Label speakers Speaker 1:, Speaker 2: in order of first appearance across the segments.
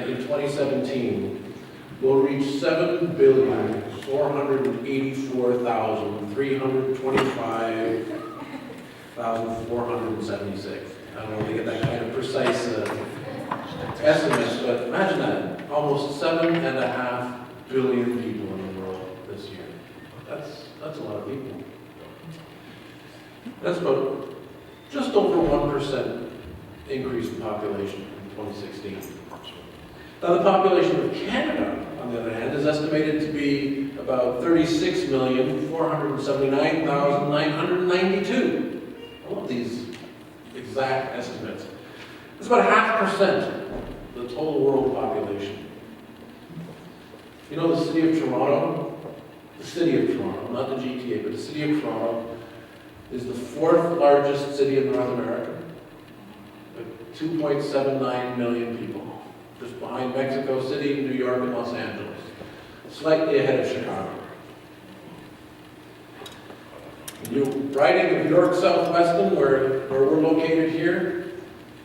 Speaker 1: in 2017 will reach 7,484,325,476. I don't know if they get that kind of precise estimates, but imagine that. Almost 7.5 billion people in the world this year. That's a lot of people. That's about just over 1% increase in population in 2016. Now the population of Canada, on the other hand, is estimated to be about 36,479,992. I love these exact estimates. It's about 0.5% of the total world population. You know the city of Toronto? The city of Toronto, not the GTA, but the city of Toronto is the 4th largest city in North America, with 2.79 million people, just behind Mexico City, New York, and Los Angeles, slightly ahead of Chicago. You're riding of York Southwestern, where we're located here,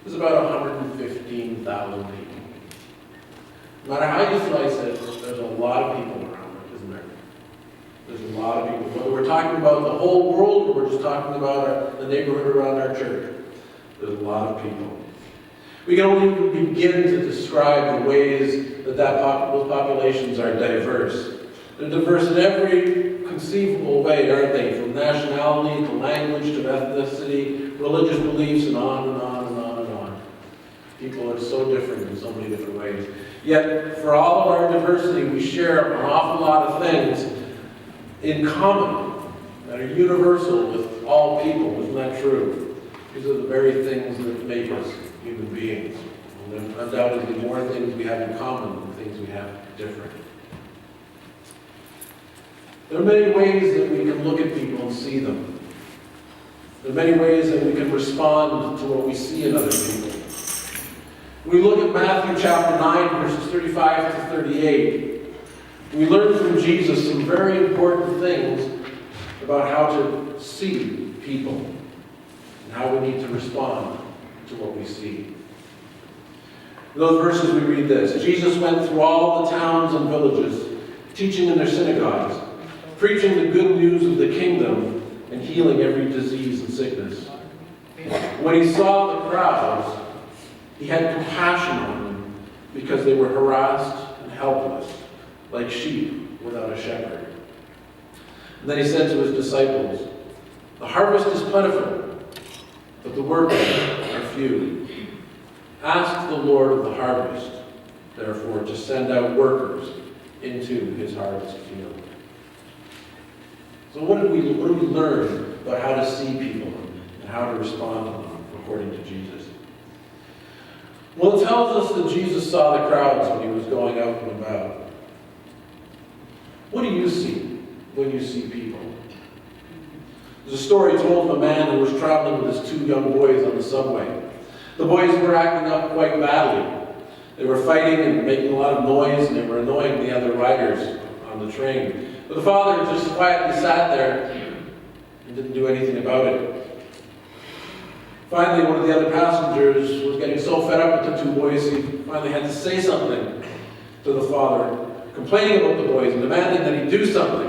Speaker 1: is about 115,000 people. No matter how you slice it, there's a lot of people around it, isn't there? There's a lot of people. Whether we're talking about the whole world or we're just talking about the neighborhood around our church, there's a lot of people. We can only begin to describe the ways that those populations are diverse. They're diverse in every conceivable way, aren't they? From nationality to language to ethnicity, religious beliefs, and on and on and on and on. People are so different in so many different ways. Yet, for all of our diversity, we share an awful lot of things in common that are universal with all people. Isn't that true? These are the very things that make us human beings. And there are undoubtedly more things we have in common than things we have different. There are many ways that we can look at people and see them. There are many ways that we can respond to what we see in other people. We look at Matthew chapter 9, verses 35 to 38. We learn from Jesus some very important things about how to see people and how we need to respond to what we see. In those verses we read this: Jesus went through all the towns and villages, teaching in their synagogues, preaching the good news of the kingdom, and healing every disease and sickness. When he saw the crowds, he had compassion on them because they were harassed and helpless, like sheep without a shepherd. And then he said to his disciples, "The harvest is plentiful, but the workers are few. Ask the Lord of the harvest, therefore, to send out workers into his harvest field." So what do we learn about how to see people and how to respond to them according to Jesus? Well, it tells us that Jesus saw the crowds when he was going out and about. What do you see when you see people? There's a story told of a man who was traveling with his 2 young boys on the subway. The boys were acting up quite badly. They were fighting and making a lot of noise, and they were annoying the other riders on the train. But the father just quietly sat there and didn't do anything about it. Finally, one of the other passengers was getting so fed up with the 2 boys, he finally had to say something to the father, complaining about the boys and demanding that he do something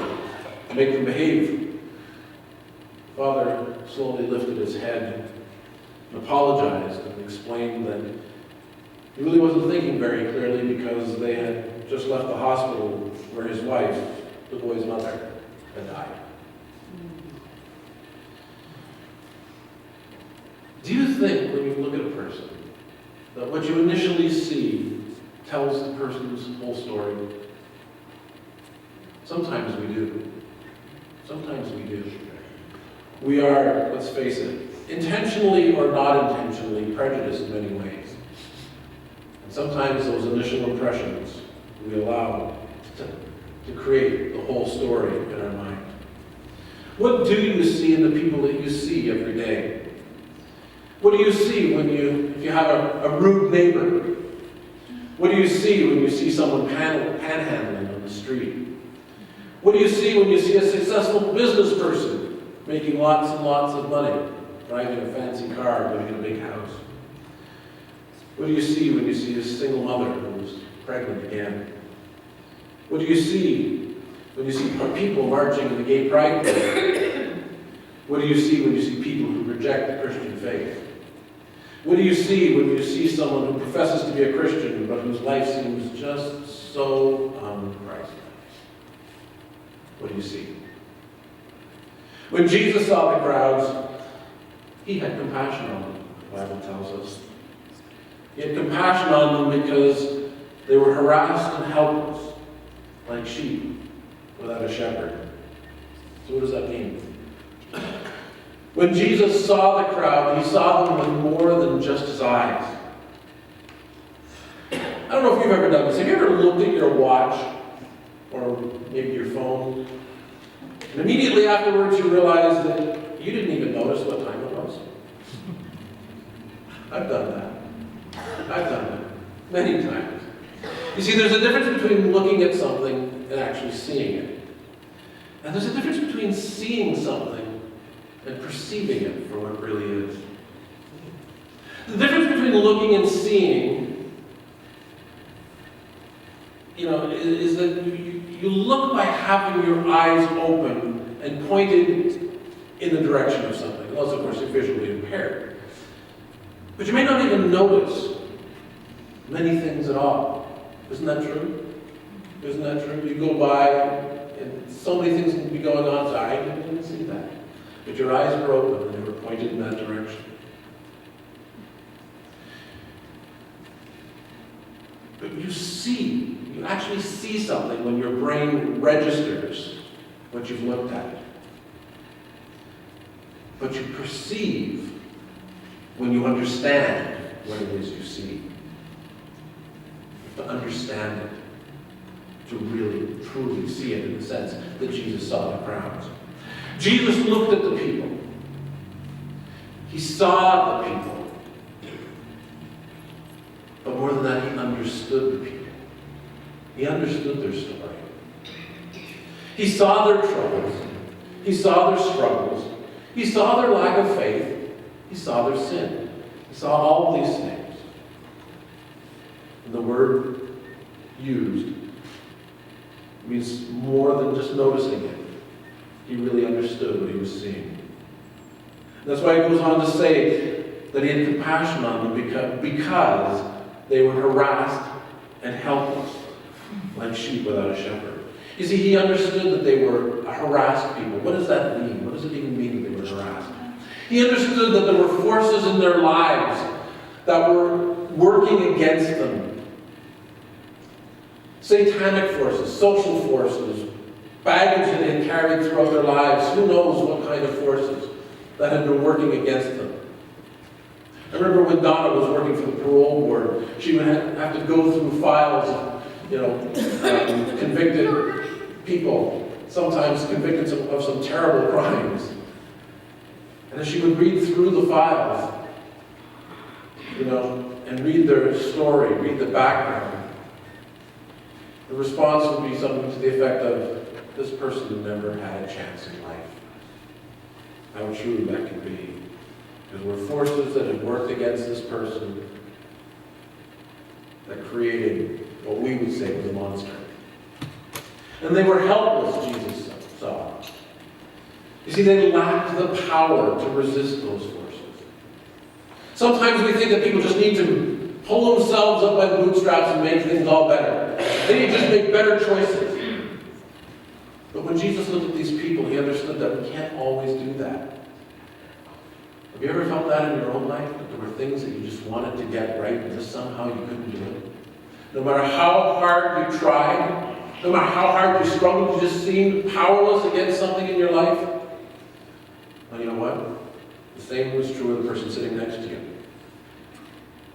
Speaker 1: to make them behave. The father slowly lifted his head and apologized and explained that he really wasn't thinking very clearly because they had just left the hospital where his wife, the boy's mother, had died. Do you think, when you look at a person, that what you initially see tells the person's whole story? Sometimes we do. Sometimes we do. We are, let's face it, intentionally or not intentionally prejudiced in many ways. And sometimes those initial impressions we allow to create the whole story in our mind. What do you see in the people that you see every day? What do you see if you have a rude neighbor? What do you see when you see someone panhandling on the street? What do you see when you see a successful business person making lots and lots of money, driving a fancy car, living in a big house? What do you see when you see a single mother who's pregnant again? What do you see when you see people marching in the gay pride parade? What do you see when you see people who reject the Christian faith? What do you see when you see someone who professes to be a Christian but whose life seems just so unchristlike? What do you see? When Jesus saw the crowds, he had compassion on them, the Bible tells us. He had compassion on them because they were harassed and helpless, like sheep without a shepherd. So what does that mean? When Jesus saw the crowd, he saw them with more than just his eyes. I don't know if you've ever done this. Have you ever looked at your watch or maybe your phone, and immediately afterwards you realize that you didn't even notice what time it was? I've done that. I've done that many times. You see, there's a difference between looking at something and actually seeing it. And there's a difference between seeing something and perceiving it for what it really is. The difference between looking and seeing, is that you look by having your eyes open and pointed in the direction of something, unless of course you're visually impaired. But you may not even notice many things at all. Isn't that true? Isn't that true? You go by and so many things can be going on, so I didn't even see that. But your eyes were open and they were pointed in that direction. But you actually see something when your brain registers what you've looked at. But you perceive when you understand what it is you see. You have to understand it to really, truly see it in the sense that Jesus saw the crowds. Jesus looked at the people. He saw the people. But more than that, he understood the people. He understood their story. He saw their troubles. He saw their struggles. He saw their lack of faith. He saw their sin. He saw all these things. And the word used means more than just noticing it. He really understood what he was seeing. That's why he goes on to say that he had compassion on them because they were harassed and helpless, like sheep without a shepherd. You see, he understood that they were a harassed people. What does that mean? What does it even mean that they were harassed? He understood that there were forces in their lives that were working against them. Satanic forces, social forces, baggage that they had carried throughout their lives. Who knows what kind of forces that had been working against them. I remember when Donna was working for the parole board, she would have to go through files of, convicted people, sometimes convicted of some terrible crimes. And as she would read through the files, and read their story, read the background, the response would be something to the effect of, this person never had a chance in life. How true that can be. Because there were forces that had worked against this person that created what we would say was a monster. And they were helpless, Jesus saw. You see, they lacked the power to resist those forces. Sometimes we think that people just need to pull themselves up by the bootstraps and make things all better. They need to just make better choices. But when Jesus looked at these people, he understood that we can't always do that. Have you ever felt that in your own life? That there were things that you just wanted to get right, and just somehow you couldn't do it? No matter how hard you tried, no matter how hard you struggled, you just seemed powerless against something in your life? Well, you know what? The same was true of the person sitting next to you.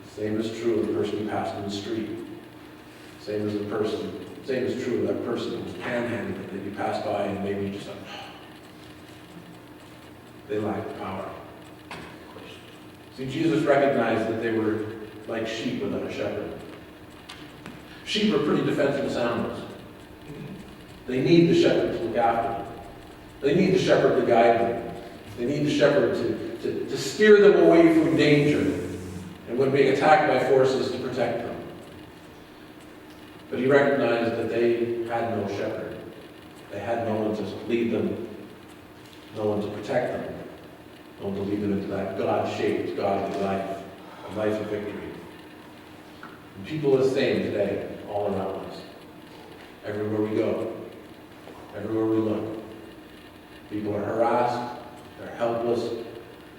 Speaker 1: The same is true of the person you passed in the street. Same is true of that person who was panhandling that you passed by and maybe you just thought, they lacked power. See, Jesus recognized that they were like sheep without a shepherd. Sheep are pretty defenseless animals. They need the shepherd to look after them. They need the shepherd to guide them. They need the shepherd to steer them away from danger and when being attacked by forces to protect them. But he recognized that they had no shepherd. They had no one to lead them, no one to protect them, no one to lead them into that God-shaped, godly life, a life of victory. And people are the same today, all around us. Everywhere we go, everywhere we look. People are harassed, they're helpless,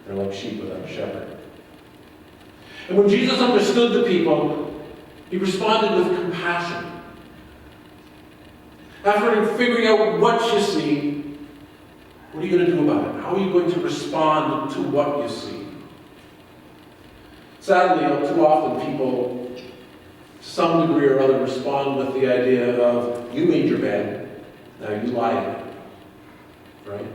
Speaker 1: they're like sheep without a shepherd. And when Jesus understood the people, he responded with compassion. After figuring out what you see, what are you going to do about it? How are you going to respond to what you see? Sadly, too often people, to some degree or other, respond with the idea of, you made your bed, now you lie in it. Right?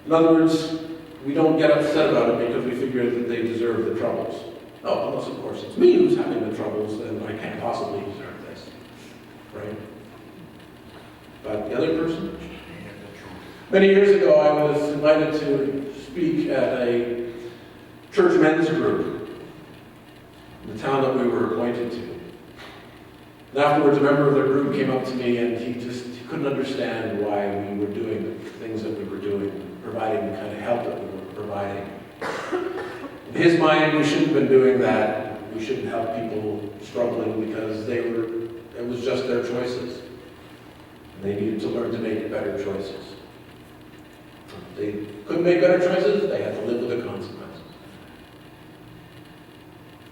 Speaker 1: In other words, we don't get upset about it because we figure that they deserve the troubles. Oh, unless of course it's me who's having the troubles, and I can't possibly deserve this. Right? But the other person? Many years ago, I was invited to speak at a church men's group in the town that we were appointed to. And afterwards, a member of their group came up to me, and he couldn't understand why we were doing the things that we were doing, providing the kind of help that we were providing. In his mind, we shouldn't have been doing that. We shouldn't help people struggling because it was just their choices. And they needed to learn to make better choices. If they couldn't make better choices, they had to live with the consequences.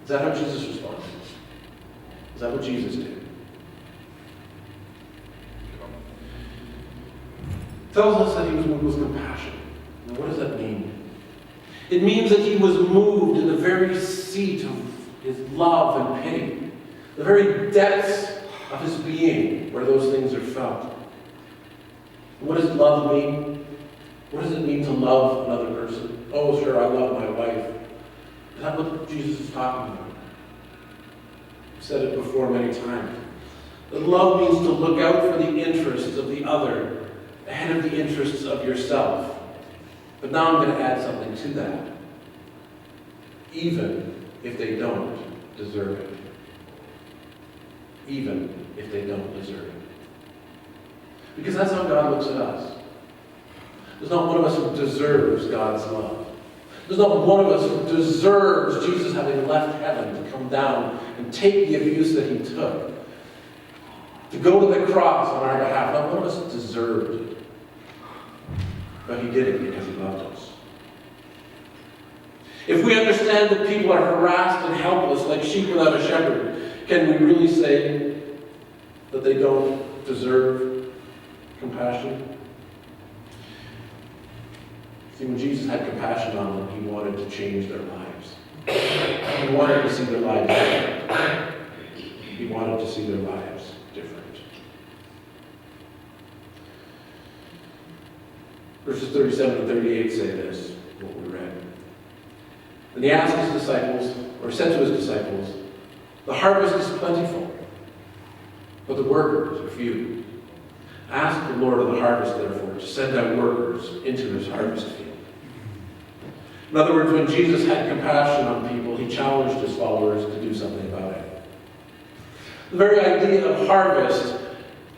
Speaker 1: Is that how Jesus responded? Is that what Jesus did? It tells us that he was moved with compassion. Now, what does that mean? It means that he was moved in the very seat of his love and pity, the very depths of his being where those things are felt. And what does love mean? What does it mean to love another person? Oh, sure, I love my wife. Is that what Jesus is talking about? I've said it before many times. That love means to look out for the interests of the other ahead of the interests of yourself. But now I'm going to add something to that. Even if they don't deserve it. Even if they don't deserve it. Because that's how God looks at us. There's not one of us who deserves God's love. There's not one of us who deserves Jesus having left heaven to come down and take the abuse that he took. To go to the cross on our behalf. Not one of us deserved it. But he did it because he loved us. If we understand that people are harassed and helpless like sheep without a shepherd, can we really say that they don't deserve compassion? See, when Jesus had compassion on them, he wanted to change their lives. He wanted to see their lives different. He wanted to see their lives different. Verses 37 and 38 say this, what we read. And he asked his disciples, or said to his disciples, the harvest is plentiful, but the workers are few. Ask the Lord of the harvest, therefore, to send out workers into his harvest field. In other words, when Jesus had compassion on people, he challenged his followers to do something about it. The very idea of harvest,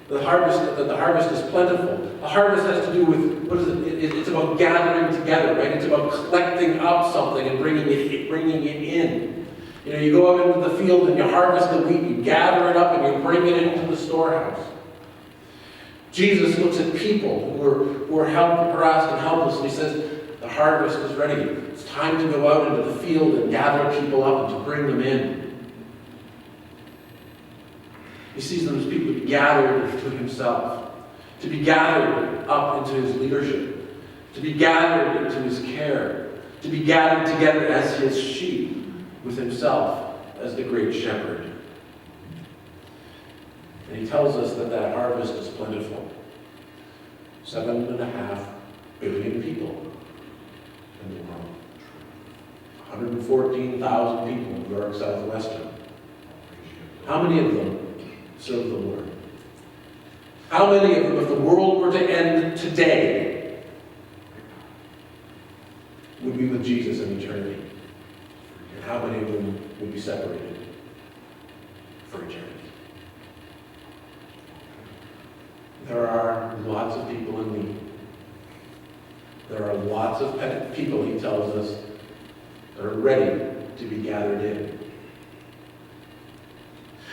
Speaker 1: that the harvest is plentiful. The harvest has to do with, what is it? It's about gathering together, right? It's about collecting up something and bringing it in. You know, you go out into the field and you harvest the wheat, you gather it up and you bring it into the storehouse. Jesus looks at people who are harassed and helpless, and he says, the harvest is ready. It's time to go out into the field and gather people up and to bring them in. He sees them as people to be gathered to himself, to be gathered up into his leadership, to be gathered into his care, to be gathered together as his sheep with himself as the great shepherd. And he tells us that harvest is plentiful. 7.5 billion people in the world. 114,000 people in York Southwestern. How many of them serve the Lord? How many of them, if the world were to end today, would be with Jesus in eternity? And how many of them would be separated for eternity. There are lots of people in need. There are lots of people, he tells us, that are ready to be gathered in.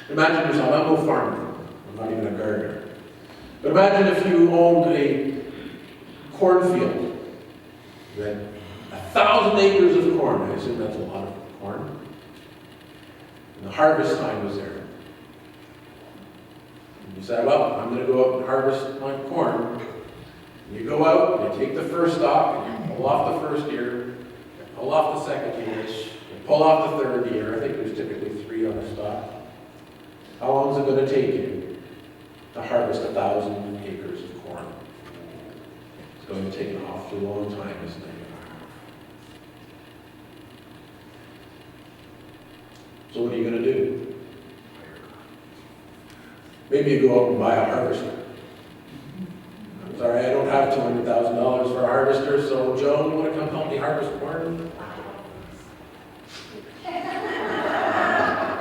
Speaker 1: Imagine yourself, I'm no farmer, I'm not even a gardener. But imagine if you owned a cornfield that 1,000 acres of corn. I assume that's a lot of corn. And the harvest time was there. And you said, well, I'm going to go out and harvest my corn. And you go out and you take the first stalk and you pull off the first ear, you pull off the second ear, you pull off the third ear. I think there's typically 3 on a stalk. How long is it going to take you to harvest 1,000 acres of corn? It's going to take an awfully long time, isn't it? So what are you going to do? Maybe you go out and buy a harvester. I'm sorry, I don't have $200,000 for a harvester, so Joe, you want to come help me harvest corn?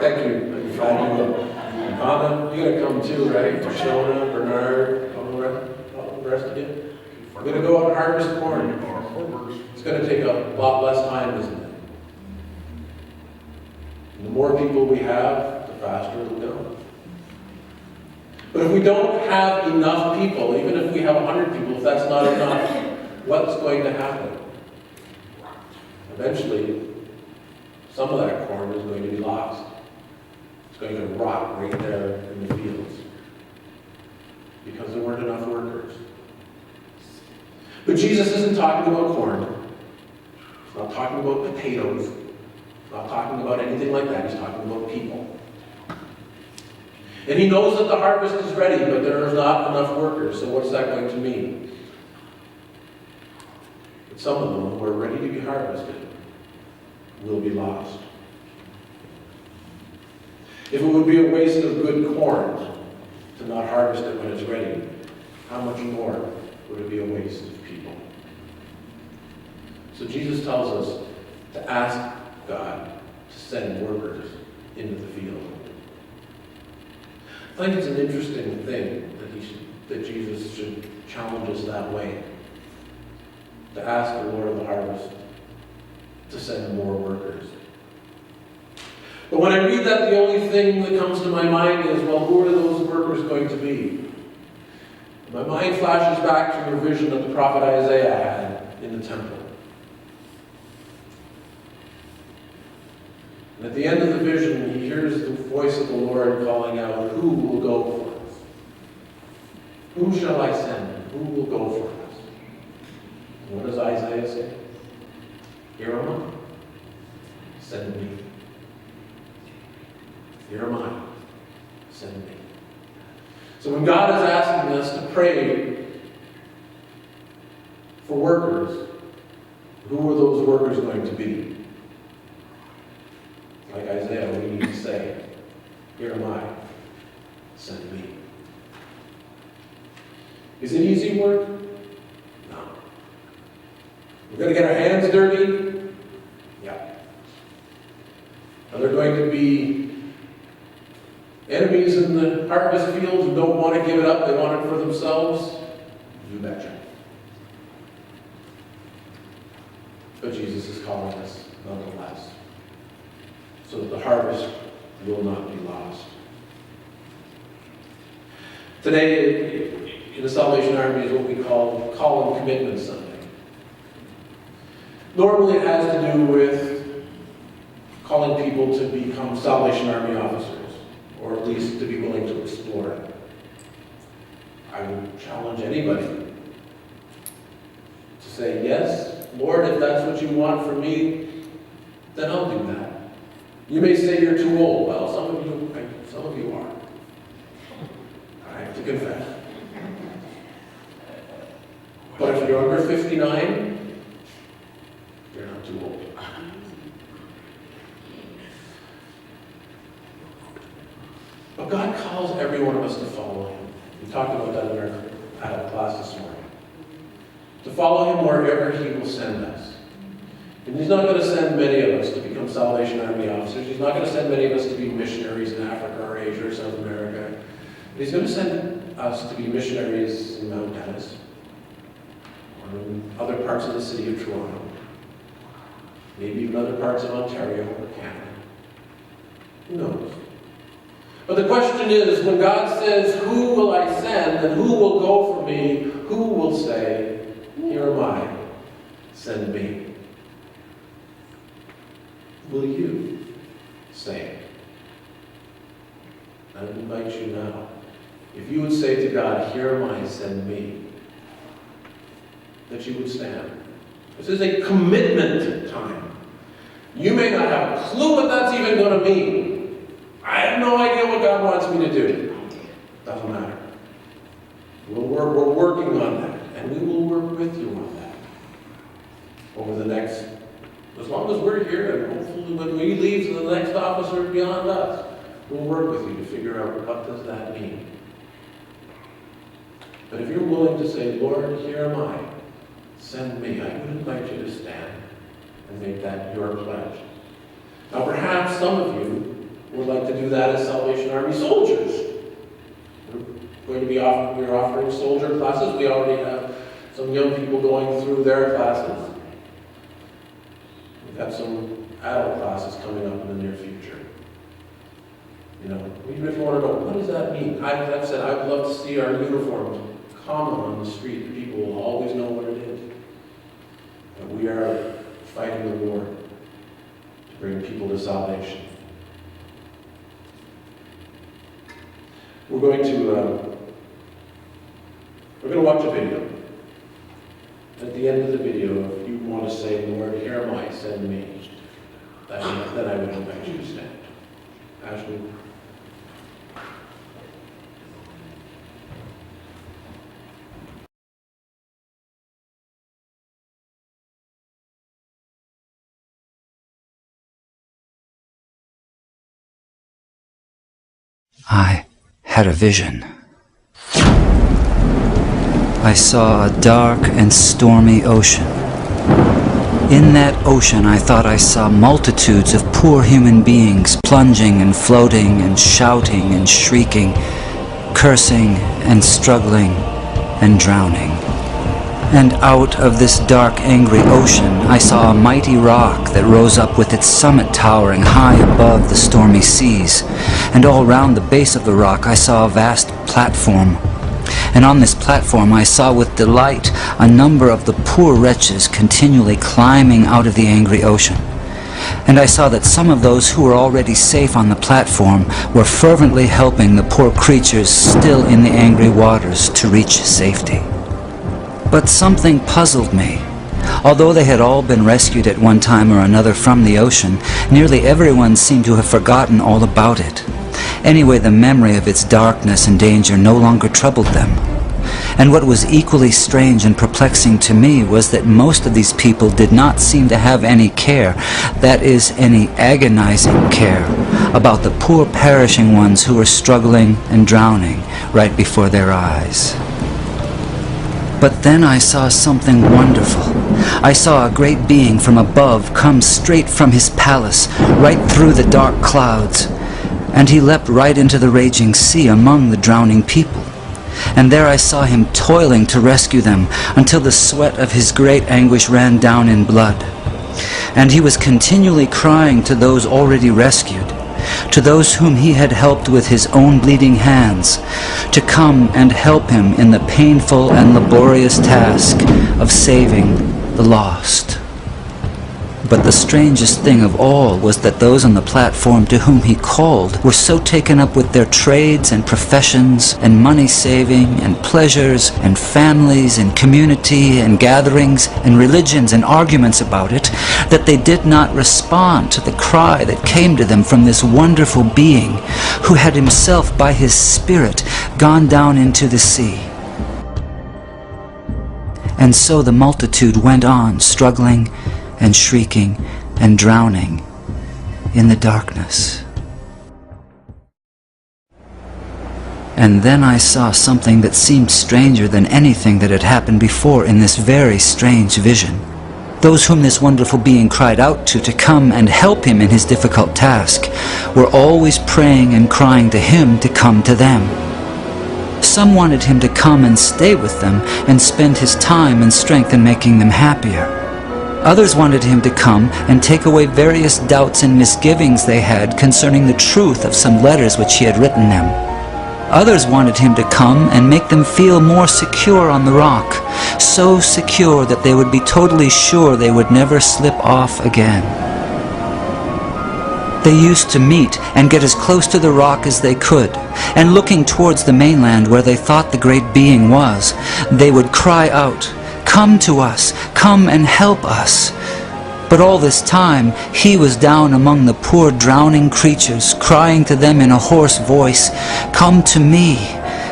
Speaker 1: Thank you. I'm glad you will. Anna, you're going to come too, right? Shona, Bernard, all the rest of you. We're going to go out and harvest corn. It's going to take a lot less time, isn't it? And the more people we have, the faster it'll go. But if we don't have enough people, even if we have 100 people, if that's not enough, what's going to happen? Eventually, some of that corn is going to be lost. It's going to rot right there in the fields because there weren't enough workers. But Jesus isn't talking about corn. He's not talking about potatoes. He's not talking about anything like that. He's talking about people. And he knows that the harvest is ready, but there are not enough workers. So what's that going to mean? That some of them who are ready to be harvested will be lost. If it would be a waste of good corn to not harvest it when it's ready, how much more would it be a waste of people? So Jesus tells us to ask God to send workers into the field. I think it's an interesting thing that Jesus should challenge us that way. To ask the Lord of the harvest to send more workers. But when I read that, the only thing that comes to my mind is, well, who are those workers going to be? My mind flashes back to a vision that the prophet Isaiah had in the temple. And at the end of the vision, he hears the voice of the Lord calling out, who will go for us? Who shall I send? Who will go for us? And what does Isaiah say? Here am I. Send me. Here am I. Send me. So when God is asking us to pray for workers, who are those workers going to be? Like Isaiah, we need to say, here am I. Send me. Is it easy work? No. We're going to get our hands dirty? Yeah. Are there going to be enemies in the harvest fields who don't want to give it up, they want it for themselves? You betcha. But Jesus is calling us nonetheless, so that the harvest will not be lost. Today, in the Salvation Army, is what we call Call and Commitment Sunday. Normally it has to do with calling people to become Salvation Army officers, or at least to be willing to explore it. I would challenge anybody to say, yes, Lord, if that's what you want from me, then I'll do that. You may say you're too old. Well, some of you are. I have to confess. But if you're under 59, you're not too old. But God calls every one of us to follow him. We talked about that in our adult class this morning. To follow him wherever he will send us. And He's not going to send many of us to become Salvation Army officers. He's not going to send many of us to be missionaries in Africa or Asia or South America. But He's going to send us to be missionaries in Mount Dennis or in other parts of the city of Toronto, maybe even other parts of Ontario or Canada. Who knows? But the question is, when God says, "Who will I send, and who will go for me?" Who will say, "Here am I, send me"? Will you say? I would invite you now. If you would say to God, "Here am I, send me," that you would stand. This is a commitment time. You may not have a clue what that's even going to mean. I have no idea what God wants me to do. Doesn't matter. We're working on that, and we will work with you on that over the next, as long as we're here, and hopefully when we leave to the next officer beyond us, we'll work with you to figure out what does that mean. But if you're willing to say, "Lord, here am I, send me," I would invite you to stand and make that your pledge. Now perhaps some of you would like to do that as Salvation Army soldiers. We're going to be offering soldier classes. We already have some young people going through their classes. We've got some adult classes coming up in the near future. You know, even if you want to know, what does that mean? I've said I would love to see our uniforms common on the street. People will always know what it is. But we are fighting the war to bring people to salvation. We're going to watch a video. At the end of the video, if you want to say, "Lord, here am I, send me," then I would invite you to stand. Ashley.
Speaker 2: I had a vision. I saw a dark and stormy ocean. In that ocean, I thought I saw multitudes of poor human beings plunging and floating and shouting and shrieking, cursing and struggling and drowning. And out of this dark, angry ocean, I saw a mighty rock that rose up with its summit towering high above the stormy seas. And all round the base of the rock, I saw a vast platform. And on this platform, I saw with delight a number of the poor wretches continually climbing out of the angry ocean. And I saw that some of those who were already safe on the platform were fervently helping the poor creatures still in the angry waters to reach safety. But something puzzled me. Although they had all been rescued at one time or another from the ocean, nearly everyone seemed to have forgotten all about it. Anyway, the memory of its darkness and danger no longer troubled them. And what was equally strange and perplexing to me was that most of these people did not seem to have any care, that is, any agonizing care, about the poor perishing ones who were struggling and drowning right before their eyes. But then I saw something wonderful. I saw a great being from above come straight from his palace, right through the dark clouds. And he leapt right into the raging sea among the drowning people. And there I saw him toiling to rescue them, until the sweat of his great anguish ran down in blood. And he was continually crying to those already rescued, to those whom he had helped with his own bleeding hands, to come and help him in the painful and laborious task of saving the lost. But the strangest thing of all was that those on the platform to whom he called were so taken up with their trades and professions and money-saving and pleasures and families and community and gatherings and religions and arguments about it that they did not respond to the cry that came to them from this wonderful being who had himself by his Spirit gone down into the sea. And so the multitude went on struggling and shrieking and drowning in the darkness. And then I saw something that seemed stranger than anything that had happened before in this very strange vision. Those whom this wonderful being cried out to come and help him in his difficult task, were always praying and crying to him to come to them. Some wanted him to come and stay with them and spend his time and strength in making them happier. Others wanted him to come and take away various doubts and misgivings they had concerning the truth of some letters which he had written them. Others wanted him to come and make them feel more secure on the rock, so secure that they would be totally sure they would never slip off again. They used to meet and get as close to the rock as they could, and looking towards the mainland where they thought the great being was, they would cry out, "Come to us, come and help us." But all this time he was down among the poor drowning creatures, crying to them in a hoarse voice, "Come to me,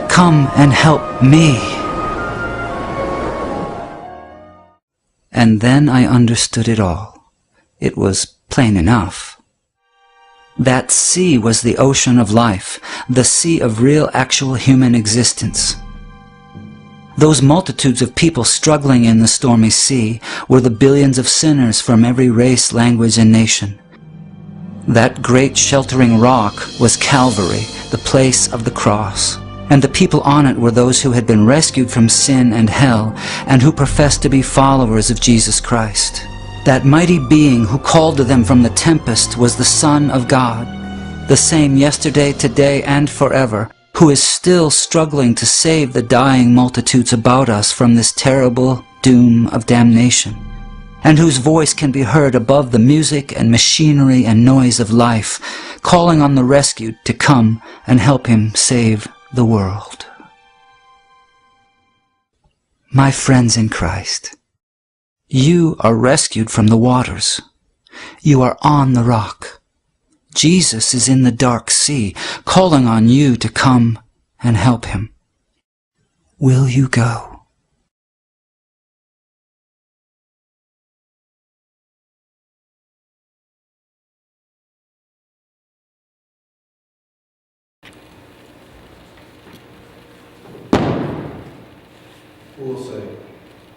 Speaker 2: come and help me." And then I understood it all. It was plain enough. That sea was the ocean of life, the sea of real actual human existence. Those multitudes of people struggling in the stormy sea were the billions of sinners from every race, language, and nation. That great sheltering rock was Calvary, the place of the cross, and the people on it were those who had been rescued from sin and hell and who professed to be followers of Jesus Christ. That mighty being who called to them from the tempest was the Son of God, the same yesterday, today, and forever, who is still struggling to save the dying multitudes about us from this terrible doom of damnation, and whose voice can be heard above the music and machinery and noise of life, calling on the rescued to come and help him save the world. My friends in Christ, you are rescued from the waters. You are on the rock. Jesus is in the dark sea, calling on you to come and help him. Will you go?
Speaker 1: Who will say,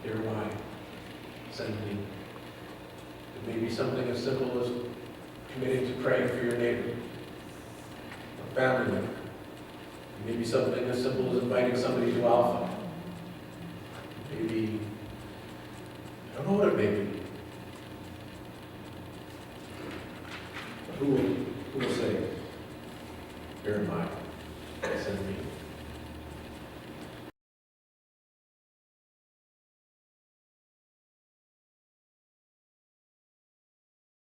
Speaker 1: "Here am I, send me"? It may be something as simple as committing to praying for your neighbor, a family member. It may be something as simple as inviting somebody to Alpha. Maybe, I don't know what it may be. But who will say, "Here am I, send me"?